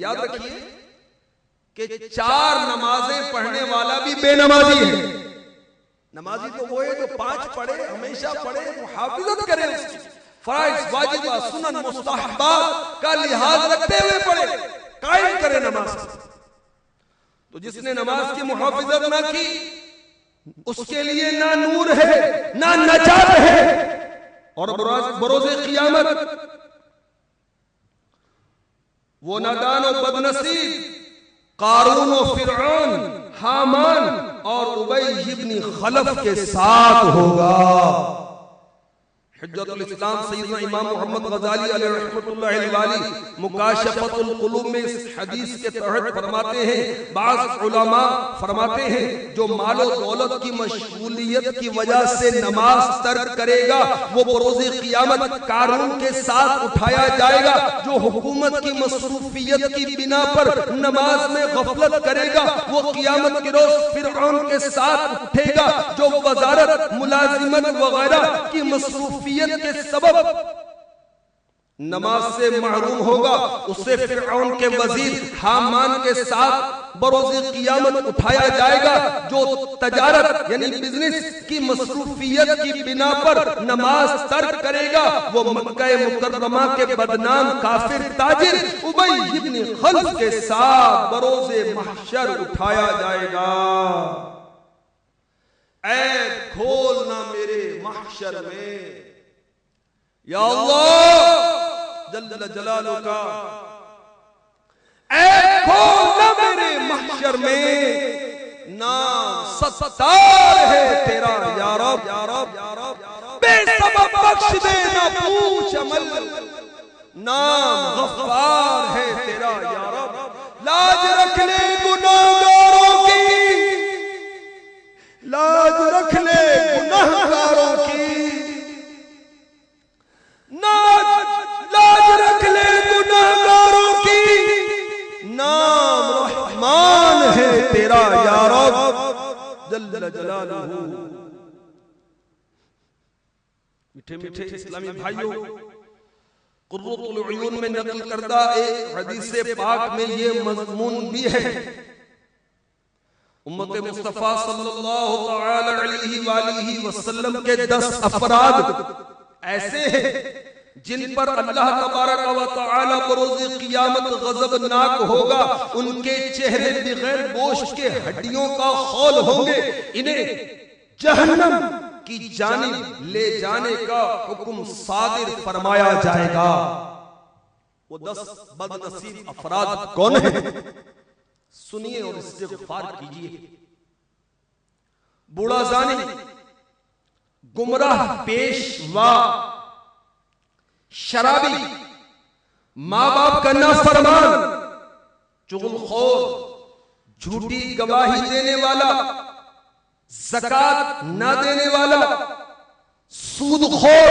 یاد رکھیے کہ 4 نمازیں پڑھنے والا بھی بے نمازی ہے. نمازی تو وہ ہے جو 5 پڑھے، ہمیشہ پڑھے، محافظت کرے، اس کی فرائض واجبات سنن مستحبات کا لحاظ رکھتے ہوئے پڑھے، قائم کرے نماز. تو جس نے نماز کی محافظت نہ کی اس کے لیے نہ نور ہے نہ نجات ہے. اور بروز قیامت وہ نادان و بدنصیب قارون و فرعون، حامان اور ابی بن خلف کے ساتھ ہوگا. حجت الاسلام سیدنا امام محمد غزالی علیہ رحمۃ اللہ الوالی مکاشفۃ القلوب میں اس حدیث کے تحت فرماتے ہیں، بعض علماء فرماتے ہیں جو مال و دولت کی مشغولیت کی وجہ سے نماز ترک کرے گا وہ بروز قیامت قارون کے ساتھ اٹھایا جائے گا. جو حکومت کی مصروفیت کی بنا پر نماز میں غفلت کرے گا وہ قیامت کے روز فرعون کے ساتھ اٹھے گا. جو وزارت، ملازمت وغیرہ کی مصروفیت کے سبب نماز سے محروم ہوگا اسے فرعون کے وزیر حامان کے ساتھ بروز قیامت اٹھایا جائے گا. جو تجارت یعنی بزنس کی مصروفیت کی بنا پر نماز ترک کرے گا وہ مکہ مکرمہ کے بدنام کافر تاجر ابی بن خلف کے ساتھ بروز محشر اٹھایا جائے گا. عیب کھولنا میرے محشر میں یا اللہ جل جلالہ کا، عیب کھولنا میرے محشر میں. نام ستار ہے تیرا یا رب، بے سبب بخش دے نہ پوچھ عمل. نام غفار ہے تیرا یا رب، لاج رکھ لے گناہگاروں کی، لاج رکھ لے گناہگاروں کی، لاج رکھ لے گناہگاروں کی. نام رحمان ہے تیرا یا رب جل جلالہ. میٹھے میٹھے اسلامی بھائیوں، قرۃ العیون میں نقل کردہ ایک حدیث پاک میں یہ مضمون بھی ہے. امت مصطفیٰ صلی اللہ تعالی علیہ وآلہ وسلم کے 10 افراد ایسے ہیں جن پر اللہ تبارک و تعالی بروز قیامت غضبناک ہوگا. ان کے چہرے بغیر گوشت کے ہڈیوں کا خول ہوں گے. انہیں جہنم کی جانب لے جانے کا حکم صادر فرمایا جائے گا. وہ 10 بد نصیب افراد کون ہیں؟ سنیے اور استغفار کیجئے. بوڑھا زانی، گمراہ پیشوا، شرابی، ماں باپ کا نافرمان، چغل خور، جھوٹی گواہی دینے والا، زکات نہ دینے والا، سود خور،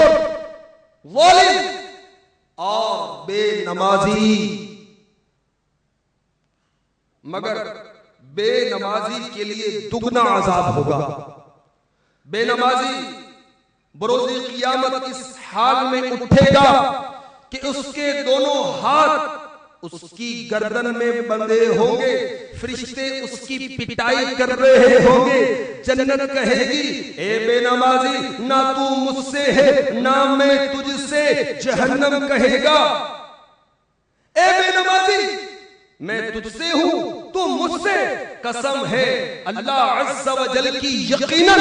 ظالم اور بے نمازی. مگر بے نمازی کے لیے دگنا عذاب ہوگا. بے نمازی بروز قیامت اس حال میں اٹھے گا کہ اس کے دونوں ہاتھ اس کی گردن میں بندھے ہوں گے، فرشتے اس کی پٹائی کر رہے ہوں گے. جنت کہے گی اے بے نمازی نہ تو مجھ سے ہے نہ میں تجھ سے. جہنم کہے گا اے بے نمازی میں تجھ سے ہوں تو مجھ سے. قسم ہے اللہ عز و جل کی یقیناً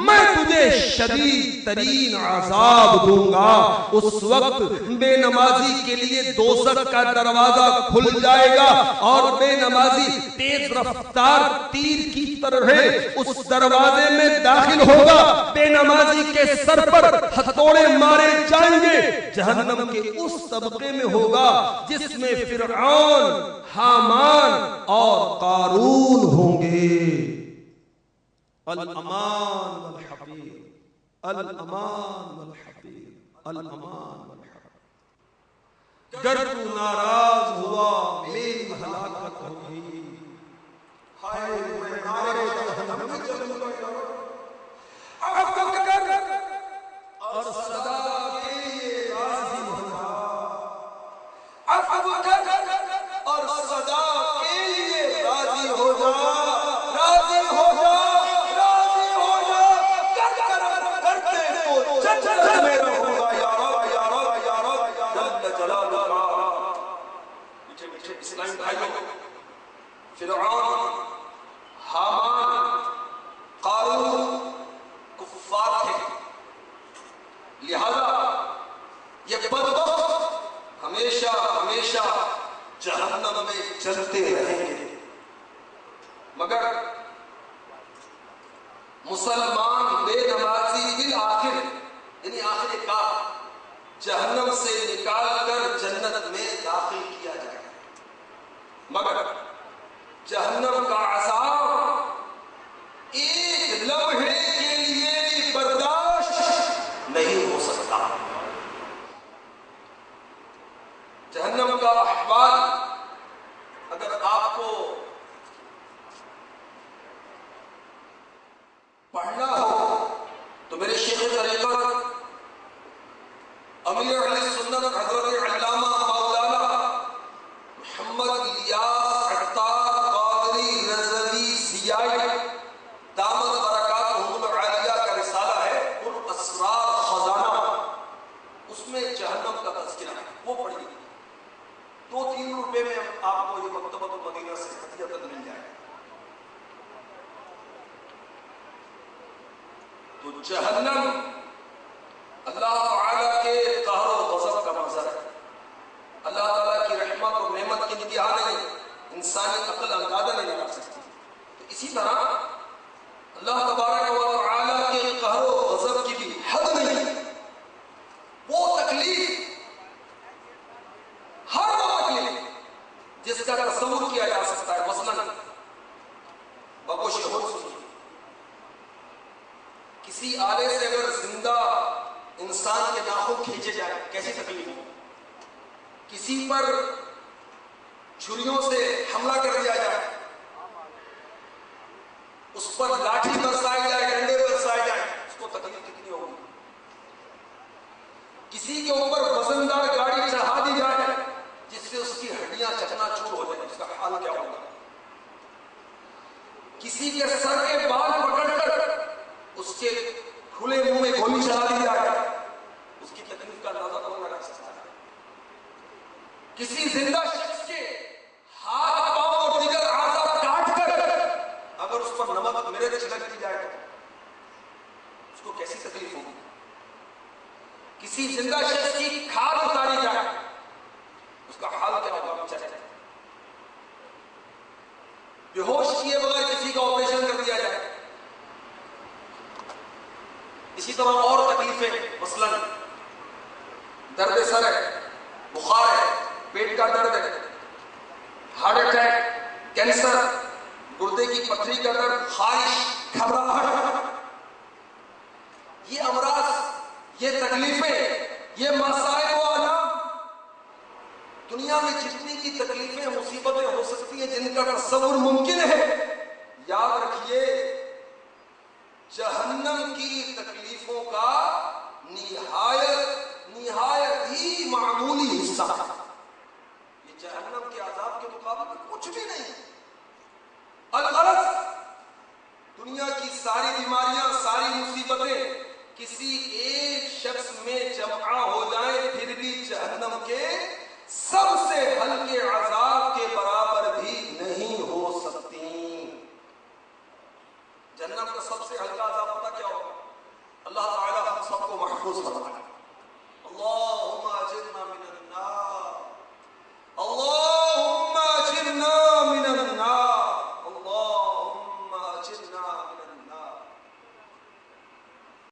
میں تجھے شدید ترین عذاب دوں گا. اس وقت بے نمازی کے لیے دوزخ کا دروازہ کھل جائے گا اور بے نمازی تیز رفتار تیر کی طرح اس دروازے میں داخل ہوگا. بے نمازی کے سر پر ہتھوڑے مارے جائیں گے. جہنم کے اس طبقے میں ہوگا جس میں فرعون، حامان اور قارون ہوں گے. الامان والحفیظ، الامان والحفیظ، الامان والحفیظ. گر تو ناراض ہوا میری ہلاکت ہوگی. ہائے میں نارے جہنم میں چلوں گا. اب کر اور صدا کے راضی ہوگا. اب کر اور میٹھے میٹھے اسلامی بھائیوں، فرعون، حامان، قارون کفار تھے، لہذا یہ بدبخت ہمیشہ ہمیشہ جہنم میں جلتے رہیں گے۔ مگر مسلمان بے نمازی بالآخر، یعنی آخر کار جہنم سے نکال کر جنت میں داخل کیا جائے گا، مگر جہنم کا عذاب ایک لمحے کے لیے بھی برداشت نہیں ہو سکتا۔ جہنم کا احوال اگر آپ کو پڑھنا ہو تو میرے شیخ طریقت امیر اہل سنت حضرت علامہ مولانا محمد الیاس عطار قادری رضوی سیائی دامت برکاتہم العالیہ کا رسالہ ہے الاسرار خزانہ، اس میں جہنم کا تذکرہ ہے، وہ پڑھیے، 2-3 روپے میں آپ کو یہ مکتبۃ المدینہ سے ہدیۃ مل جائے گا۔ تو جہنم اللہ تعالیٰ کے قہر و غضب کا منظر ہے، اللہ تعالیٰ کی رحمت اور نعمت کی انتہا نہیں، انسانی عقل اندازہ نہیں لگا سکتی۔ تو اسی طرح اللہ تبارک و تعالیٰ کے قہر و غضب کی بھی حد نہیں، وہ تکلیف، ہر وہ تکلیف جس کا تصور کیا جا سکتا ہے، مثلاً بگوش خود سنیے، کسی آلے سے اگر زندہ انسان کے ناخن کھینچے جائے کیسی تکلیف ہو، کسی پر چھریوں سے حملہ کر دیا جائے، اس پر لاٹھی برسائی جائے، ڈنڈے برسائے جائے، اس کو تکلیف کتنی ہوگی؟ کسی کے اوپر وزندار گاڑی چڑھا دی جائے جس سے اس کی ہڈیاں چکنا چور ہو جائیں، اس کا حال کیا ہوگا؟ کسی کے سر کے بال پکڑ کر اس کے کھلے منہ میں گولی چلا دی جائے، اس کی تکلیف کا اندازہ کون لگا سکتا ہے؟ کسی زندہ شخص کے ہاتھ پاؤں اور دیگر اعضاء کاٹ کر اگر اس پر نمک مرچ چھڑک دی جائے تو اس کو کیسی تکلیف ہوگی؟ کسی زندہ شخص کی کھال اتاری جائے اس کا حال کیا ہوگا؟ بے ہوش کیے بغیر کسی کا آپریشن کر دیا جائے، اسی طرح اور تکلیفیں، مثلاً درد سر ہے، بخار ہے، پیٹ کا درد ہے، ہارٹ اٹیک، کینسر، گردے کی پتھری کا درد، خارش، گھبراہٹ، یہ امراض، یہ تکلیفیں، یہ مسائل و آلام، دنیا میں جتنی کی تکلیفیں مصیبتیں ہو سکتی ہیں جن کا تصور ممکن ہے، یاد رکھیے جہنم کی تکلیفوں کا نہایت ہی معمولی حصہ ہے، یہ جہنم کے عذاب کے مقابلے میں کچھ بھی نہیں۔ الغرض دنیا کی ساری بیماریاں، ساری مصیبتیں کسی ایک شخص میں جمع ہو جائیں پھر بھی جہنم کے سب سے ہلکے عذاب کے برابر بھی نہیں ہو سکتی۔ جہنم کا سب سے ہلکا عذاب پتہ کیا ہوگا؟ اللہ تعالیٰ ہم سب کو محفوظ فرمائے۔ اللہ